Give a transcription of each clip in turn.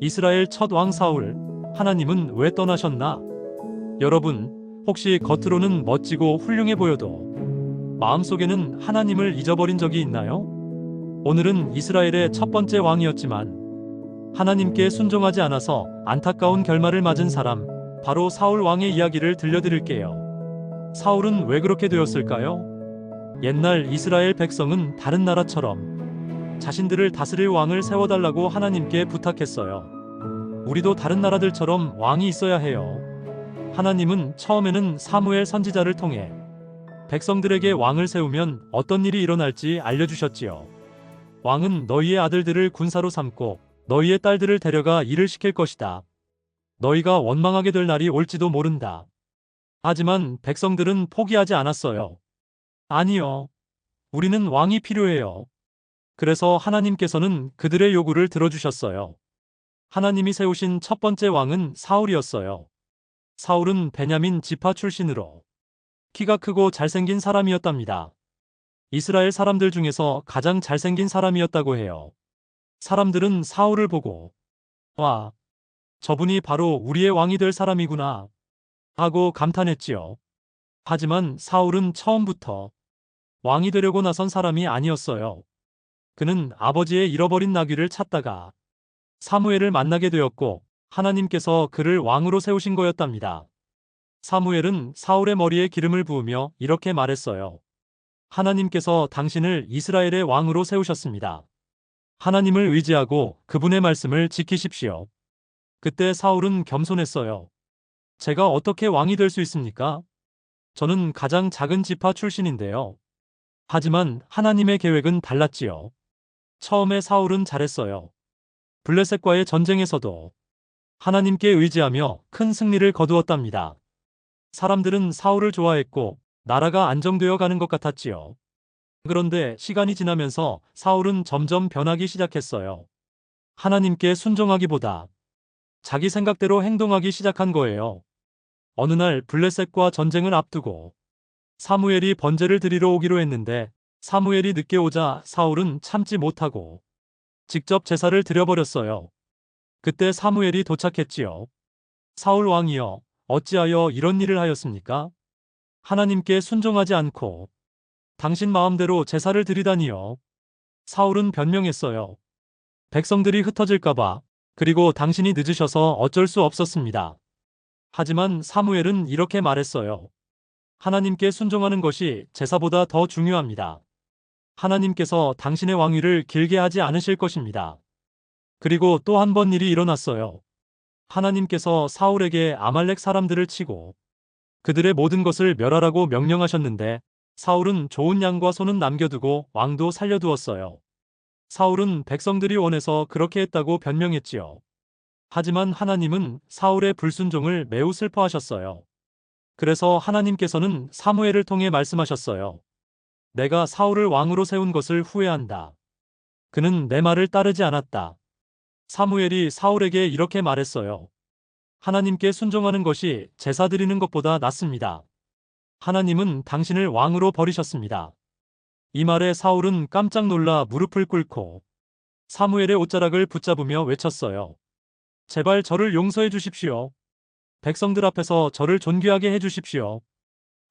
이스라엘 첫 왕 사울, 하나님은 왜 떠나셨나? 여러분, 혹시 겉으로는 멋지고 훌륭해 보여도 마음속에는 하나님을 잊어버린 적이 있나요? 오늘은 이스라엘의 첫 번째 왕이었지만 하나님께 순종하지 않아서 안타까운 결말을 맞은 사람, 바로 사울 왕의 이야기를 들려드릴게요. 사울은 왜 그렇게 되었을까요? 옛날 이스라엘 백성은 다른 나라처럼 자신들을 다스릴 왕을 세워달라고 하나님께 부탁했어요. 우리도 다른 나라들처럼 왕이 있어야 해요. 하나님은 처음에는 사무엘 선지자를 통해 백성들에게 왕을 세우면 어떤 일이 일어날지 알려주셨지요. 왕은 너희의 아들들을 군사로 삼고 너희의 딸들을 데려가 일을 시킬 것이다. 너희가 원망하게 될 날이 올지도 모른다. 하지만 백성들은 포기하지 않았어요. 아니요. 우리는 왕이 필요해요. 그래서 하나님께서는 그들의 요구를 들어주셨어요. 하나님이 세우신 첫 번째 왕은 사울이었어요. 사울은 베냐민 지파 출신으로 키가 크고 잘생긴 사람이었답니다. 이스라엘 사람들 중에서 가장 잘생긴 사람이었다고 해요. 사람들은 사울을 보고 와, 저분이 바로 우리의 왕이 될 사람이구나 하고 감탄했지요. 하지만 사울은 처음부터 왕이 되려고 나선 사람이 아니었어요. 그는 아버지의 잃어버린 나귀를 찾다가 사무엘을 만나게 되었고 하나님께서 그를 왕으로 세우신 거였답니다. 사무엘은 사울의 머리에 기름을 부으며 이렇게 말했어요. 하나님께서 당신을 이스라엘의 왕으로 세우셨습니다. 하나님을 의지하고 그분의 말씀을 지키십시오. 그때 사울은 겸손했어요. 제가 어떻게 왕이 될 수 있습니까? 저는 가장 작은 지파 출신인데요. 하지만 하나님의 계획은 달랐지요. 처음에 사울은 잘했어요. 블레셋과의 전쟁에서도 하나님께 의지하며 큰 승리를 거두었답니다. 사람들은 사울을 좋아했고 나라가 안정되어 가는 것 같았지요. 그런데 시간이 지나면서 사울은 점점 변하기 시작했어요. 하나님께 순종하기보다 자기 생각대로 행동하기 시작한 거예요. 어느 날 블레셋과 전쟁을 앞두고 사무엘이 번제를 드리러 오기로 했는데 사무엘이 늦게 오자 사울은 참지 못하고 직접 제사를 드려버렸어요. 그때 사무엘이 도착했지요. 사울 왕이여, 어찌하여 이런 일을 하였습니까? 하나님께 순종하지 않고 당신 마음대로 제사를 드리다니요. 사울은 변명했어요. 백성들이 흩어질까봐, 그리고 당신이 늦으셔서 어쩔 수 없었습니다. 하지만 사무엘은 이렇게 말했어요. 하나님께 순종하는 것이 제사보다 더 중요합니다. 하나님께서 당신의 왕위를 길게 하지 않으실 것입니다. 그리고 또 한 번 일이 일어났어요. 하나님께서 사울에게 아말렉 사람들을 치고 그들의 모든 것을 멸하라고 명령하셨는데 사울은 좋은 양과 소는 남겨두고 왕도 살려두었어요. 사울은 백성들이 원해서 그렇게 했다고 변명했지요. 하지만 하나님은 사울의 불순종을 매우 슬퍼하셨어요. 그래서 하나님께서는 사무엘을 통해 말씀하셨어요. 내가 사울을 왕으로 세운 것을 후회한다. 그는 내 말을 따르지 않았다. 사무엘이 사울에게 이렇게 말했어요. 하나님께 순종하는 것이 제사 드리는 것보다 낫습니다. 하나님은 당신을 왕으로 버리셨습니다. 이 말에 사울은 깜짝 놀라 무릎을 꿇고 사무엘의 옷자락을 붙잡으며 외쳤어요. 제발 저를 용서해 주십시오. 백성들 앞에서 저를 존귀하게 해 주십시오.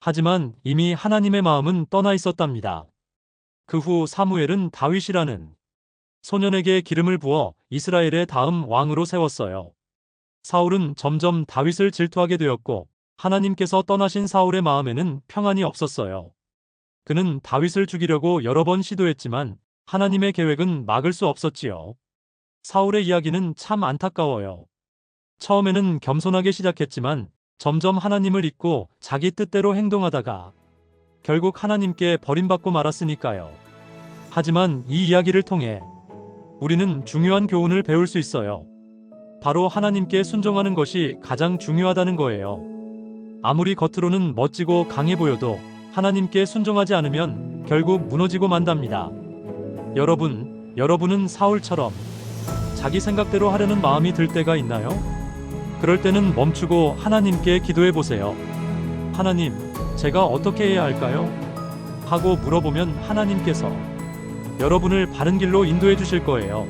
하지만 이미 하나님의 마음은 떠나 있었답니다. 그 후 사무엘은 다윗이라는 소년에게 기름을 부어 이스라엘의 다음 왕으로 세웠어요. 사울은 점점 다윗을 질투하게 되었고 하나님께서 떠나신 사울의 마음에는 평안이 없었어요. 그는 다윗을 죽이려고 여러 번 시도했지만 하나님의 계획은 막을 수 없었지요. 사울의 이야기는 참 안타까워요. 처음에는 겸손하게 시작했지만 점점 하나님을 잊고 자기 뜻대로 행동하다가 결국 하나님께 버림받고 말았으니까요. 하지만 이 이야기를 통해 우리는 중요한 교훈을 배울 수 있어요. 바로 하나님께 순종하는 것이 가장 중요하다는 거예요. 아무리 겉으로는 멋지고 강해 보여도 하나님께 순종하지 않으면 결국 무너지고 만답니다. 여러분은 사울처럼 자기 생각대로 하려는 마음이 들 때가 있나요? 그럴 때는 멈추고 하나님께 기도해 보세요. 하나님, 제가 어떻게 해야 할까요? 하고 물어보면 하나님께서 여러분을 바른 길로 인도해 주실 거예요.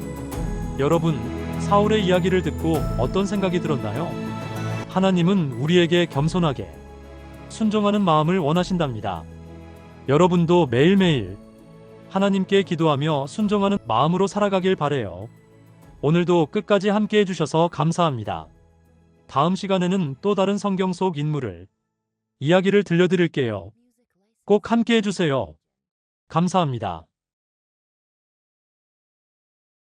여러분, 사울의 이야기를 듣고 어떤 생각이 들었나요? 하나님은 우리에게 겸손하게 순종하는 마음을 원하신답니다. 여러분도 매일매일 하나님께 기도하며 순종하는 마음으로 살아가길 바래요. 오늘도 끝까지 함께 해주셔서 감사합니다. 다음 시간에는 또 다른 성경 속 인물을 이야기를 들려드릴게요. 꼭 함께 해주세요. 감사합니다.